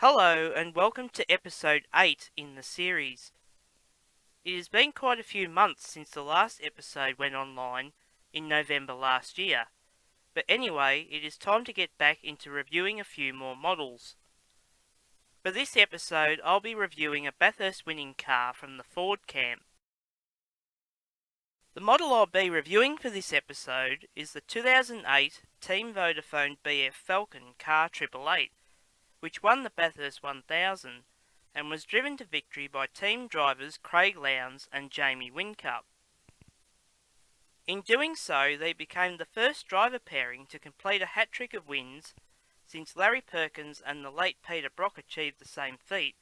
Hello and welcome to episode 8 in the series. It has been quite a few months since the last episode went online in November last year, but anyway, it is time to get back into reviewing a few more models. For this episode, I'll be reviewing a Bathurst winning car from the Ford camp. The model I'll be reviewing for this episode is the 2008 Team Vodafone BF Falcon Car 888, which won the Bathurst 1000 and was driven to victory by team drivers Craig Lowndes and Jamie Whincup. In doing so, they became the first driver pairing to complete a hat-trick of wins since Larry Perkins and the late Peter Brock achieved the same feat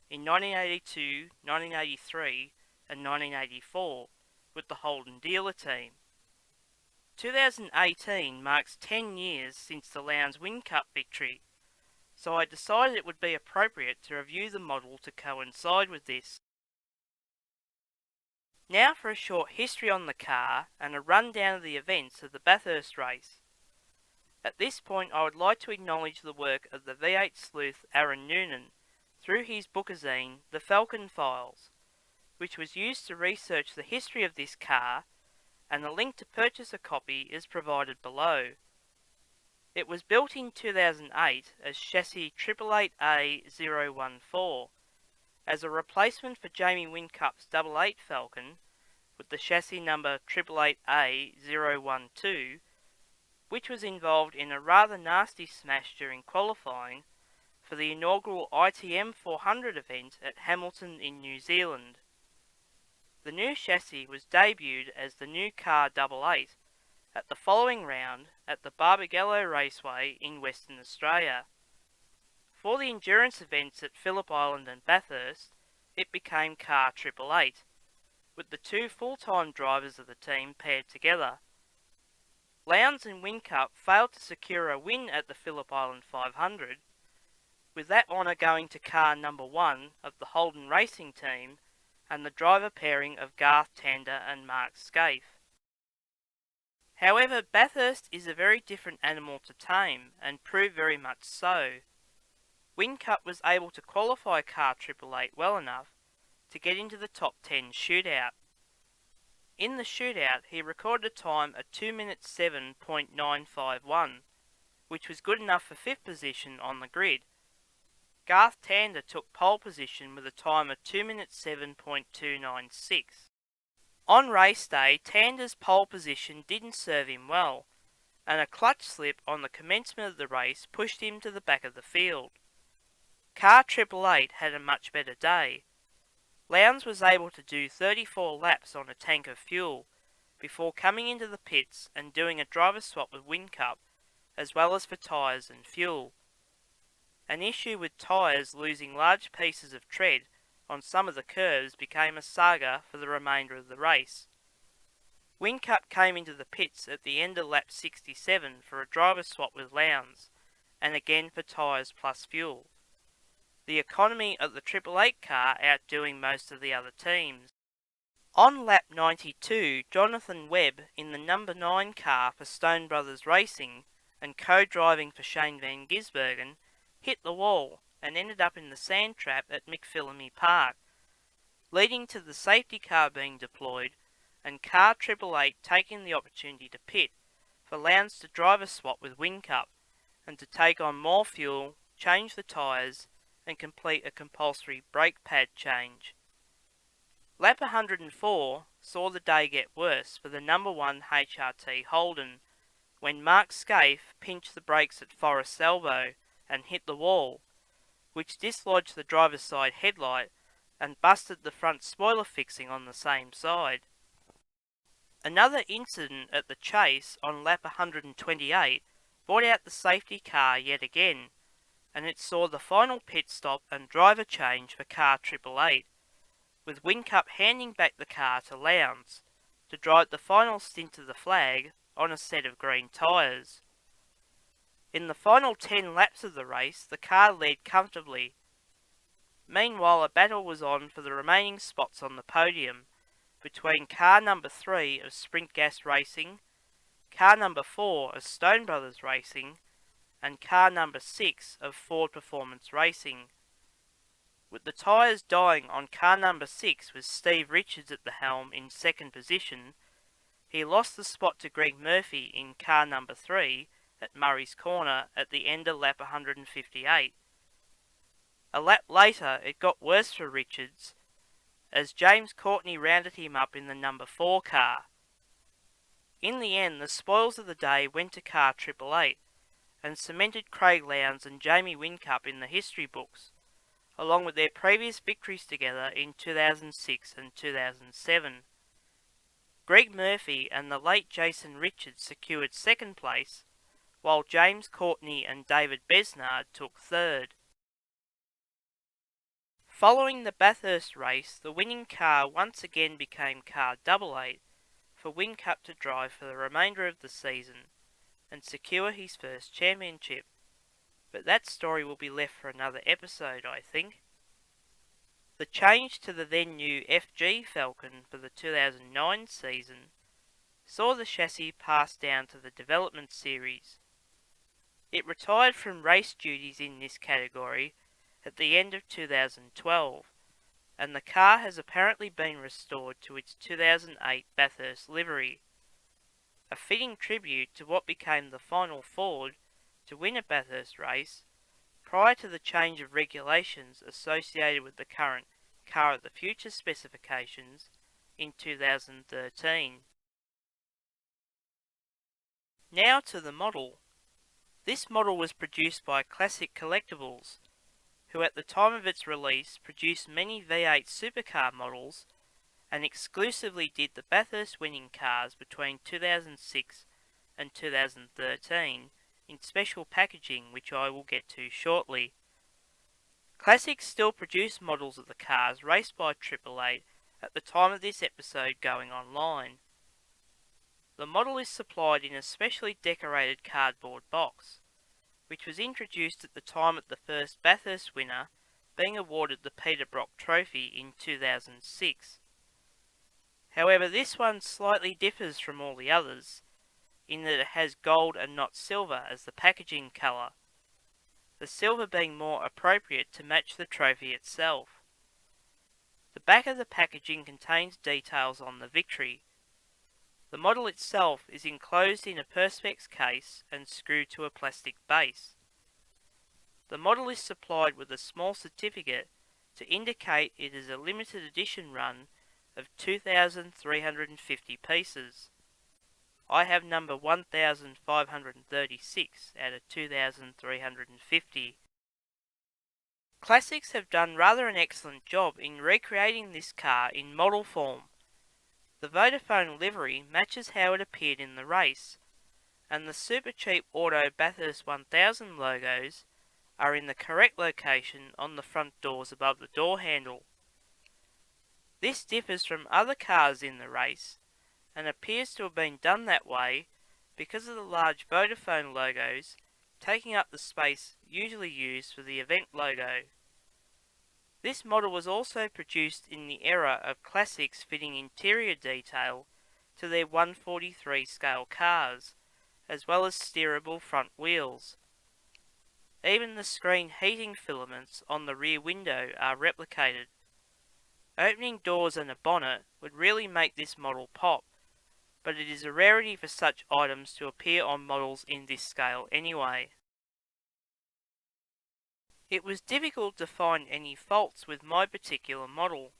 in 1982, 1983 and 1984 with the Holden dealer team. 2018 marks 10 years since the Lowndes Whincup victory, so I decided it would be appropriate to review the model to coincide with this. Now for a short history on the car and a rundown of the events of the Bathurst race. At this point I would like to acknowledge the work of the V8 sleuth Aaron Noonan through his bookazine The Falcon Files, which was used to research the history of this car, and a link to purchase a copy is provided below. It was built in 2008 as chassis 888A014 as a replacement for Jamie Whincup's 88 Falcon with the chassis number 888A012, which was involved in a rather nasty smash during qualifying for the inaugural ITM 400 event at Hamilton in New Zealand. The new chassis was debuted as the new car 88 at the following round at the Barbagallo Raceway in Western Australia. For the endurance events at Phillip Island and Bathurst, it became car 888, with the two full-time drivers of the team paired together. Lowndes and Whincup failed to secure a win at the Phillip Island 500, with that honour going to car number 1 of the Holden racing team and the driver pairing of Garth Tander and Mark Scaife. However, Bathurst is a very different animal to tame, and proved very much so. Whincup was able to qualify car 888 well enough to get into the top 10 shootout. In the shootout, he recorded a time of 2 minutes 7.951, which was good enough for 5th position on the grid. Garth Tander took pole position with a time of 2 minutes 7.296. On race day, Tander's pole position didn't serve him well, and a clutch slip on the commencement of the race pushed him to the back of the field. Car 888 had a much better day. Lowndes was able to do 34 laps on a tank of fuel before coming into the pits and doing a driver swap with Whincup, as well as for tyres and fuel. An issue with tyres losing large pieces of tread on some of the curves became a saga for the remainder of the race. Whincup came into the pits at the end of lap 67 for a driver swap with Lowndes, and again for tyres plus fuel. The economy of the 888 car outdoing most of the other teams. On lap 92, Jonathan Webb in the number 9 car for Stone Brothers Racing and co-driving for Shane Van Gisbergen hit the wall and ended up in the sand trap at McPhillamy Park, leading to the safety car being deployed and car 888 taking the opportunity to pit for Lowndes to driver swap with Whincup and to take on more fuel, change the tyres and complete a compulsory brake pad change. Lap 104 saw the day get worse for the number 1 HRT Holden when Mark Scaife pinched the brakes at Forest Elbow and hit the wall, which dislodged the driver's side headlight and busted the front spoiler fixing on the same side. Another incident at the chase on lap 128 brought out the safety car yet again, and it saw the final pit stop and driver change for car 888, with Whincup handing back the car to Lowndes to drive the final stint of the flag on a set of green tyres. In the final 10 laps of the race, the car led comfortably. Meanwhile, a battle was on for the remaining spots on the podium between car number 3 of Sprint Gas Racing, car number 4 of Stone Brothers Racing, and car number 6 of Ford Performance Racing. With the tyres dying on car number 6 with Steve Richards at the helm in second position, he lost the spot to Greg Murphy in car number 3 at Murray's Corner at the end of lap 158. A lap later it got worse for Richards as James Courtney rounded him up in the number 4 car. In the end, the spoils of the day went to car 888 and cemented Craig Lowndes and Jamie Whincup in the history books, along with their previous victories together in 2006 and 2007. Greg Murphy and the late Jason Richards secured second place, while James Courtney and David Besnard took third. Following the Bathurst race, the winning car once again became car 88 for Whincup to drive for the remainder of the season and secure his first championship, but that story will be left for another episode, I think. The change to the then new FG Falcon for the 2009 season saw the chassis pass down to the development series. It retired from race duties in this category at the end of 2012, and the car has apparently been restored to its 2008 Bathurst livery, a fitting tribute to what became the final Ford to win a Bathurst race prior to the change of regulations associated with the current Car of the Future specifications in 2013. Now to the model. This model was produced by Classic Carlectables, who at the time of its release produced many V8 Supercar models and exclusively did the Bathurst winning cars between 2006 and 2013 in special packaging, which I will get to shortly. Classic still produce models of the cars raced by 888 at the time of this episode going online. The model is supplied in a specially decorated cardboard box, which was introduced at the time of the first Bathurst Winner being awarded the Peter Brock Trophy in 2006. However, this one slightly differs from all the others, in that it has gold and not silver as the packaging colour, the silver being more appropriate to match the trophy itself. The back of the packaging contains details on the victory. The model itself is enclosed in a Perspex case and screwed to a plastic base. The model is supplied with a small certificate to indicate it is a limited edition run of 2,350 pieces. I have number 1,536 out of 2,350. Classics have done rather an excellent job in recreating this car in model form. The Vodafone livery matches how it appeared in the race, and the Super Cheap Auto Bathurst 1000 logos are in the correct location on the front doors above the door handle. This differs from other cars in the race, and appears to have been done that way because of the large Vodafone logos taking up the space usually used for the event logo. This model was also produced in the era of Classics fitting interior detail to their 1/43 scale cars, as well as steerable front wheels. Even the screen heating filaments on the rear window are replicated. Opening doors and a bonnet would really make this model pop, but it is a rarity for such items to appear on models in this scale anyway. It was difficult to find any faults with my particular model.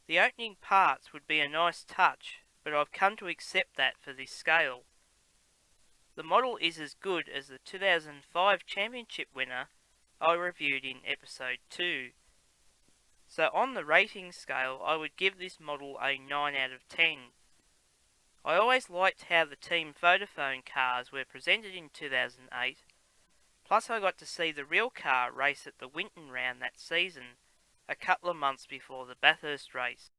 The opening parts would be a nice touch, but I've come to accept that for this scale. The model is as good as the 2005 championship winner I reviewed in episode 2. So on the rating scale I would give this model a 9 out of 10. I always liked how the Team Vodafone cars were presented in 2008, plus I got to see the real car race at the Winton round that season, a couple of months before the Bathurst race.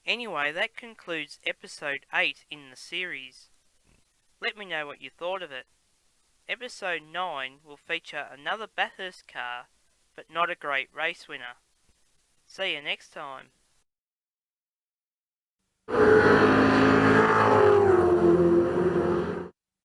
Anyway, that concludes episode 8 in the series. Let me know what you thought of it. Episode 9 will feature another Bathurst car, but not a great race winner. See you next time.